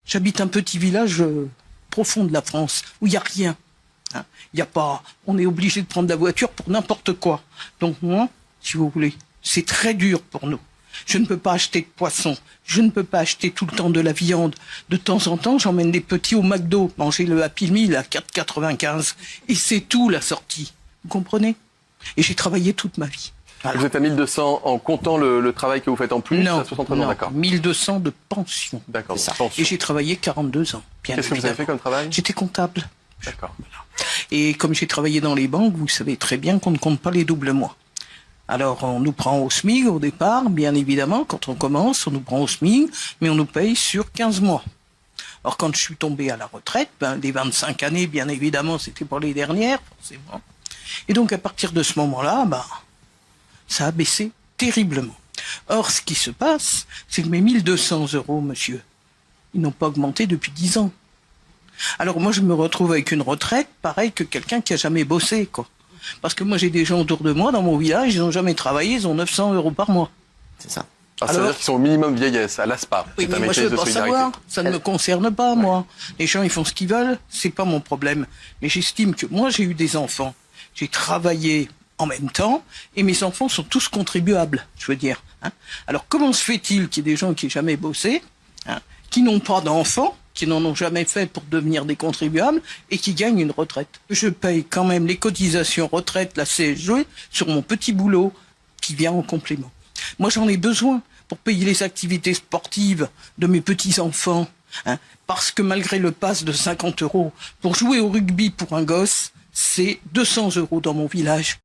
J'habite un petit village profond de la France, où il n'y a rien. Hein. Y a pas, on est obligé de prendre la voiture pour n'importe quoi. Donc moi, si vous voulez, c'est très dur pour nous. Je ne peux pas acheter de poisson, je ne peux pas acheter tout le temps de la viande. De temps en temps, j'emmène les petits au McDo, manger le Happy Meal à 4,95. Et c'est tout la sortie. Vous comprenez? Et j'ai travaillé toute ma vie. Voilà. Vous êtes à 1200 en comptant le travail que vous faites en plus? Non, à 73 ans, d'accord. 1200 de pension. D'accord. Et j'ai travaillé 42 ans. Qu'est-ce que vous avez fait comme travail? J'étais comptable. D'accord. Voilà. Et comme j'ai travaillé dans les banques, vous savez très bien qu'on ne compte pas les doubles mois. Alors, on nous prend au SMIC au départ, bien évidemment, quand on commence, on nous prend au SMIC, mais on nous paye sur 15 mois. Alors, quand je suis tombé à la retraite, les 25 années, bien évidemment, c'était pour les dernières, forcément. Et donc, à partir de ce moment-là, ça a baissé terriblement. Or, ce qui se passe, c'est que mes 1200 €, monsieur, ils n'ont pas augmenté depuis 10 ans. Alors, moi, je me retrouve avec une retraite pareille que quelqu'un qui a jamais bossé, quoi. Parce que moi, j'ai des gens autour de moi, dans mon village, ils n'ont jamais travaillé, ils ont 900 € par mois. C'est ça. Ça veut dire qu'ils sont au minimum vieillesse, à l'ASPA. Oui, mais moi, je ne veux pas savoir. Ça ne me concerne pas, moi. Les gens, ils font ce qu'ils veulent, c'est pas mon problème. Mais j'estime que moi, j'ai eu des enfants. J'ai travaillé en même temps, et mes enfants sont tous contribuables, je veux dire. Hein. Alors, comment se fait-il qu'il y ait des gens qui n'aient jamais bossé, qui n'ont pas d'enfants, qui n'en ont jamais fait pour devenir des contribuables et qui gagnent une retraite? Je paye quand même les cotisations retraite, la CSG, sur mon petit boulot qui vient en complément. Moi, j'en ai besoin pour payer les activités sportives de mes petits-enfants. Parce que malgré le pass de 50 €, pour jouer au rugby pour un gosse, c'est 200 € dans mon village.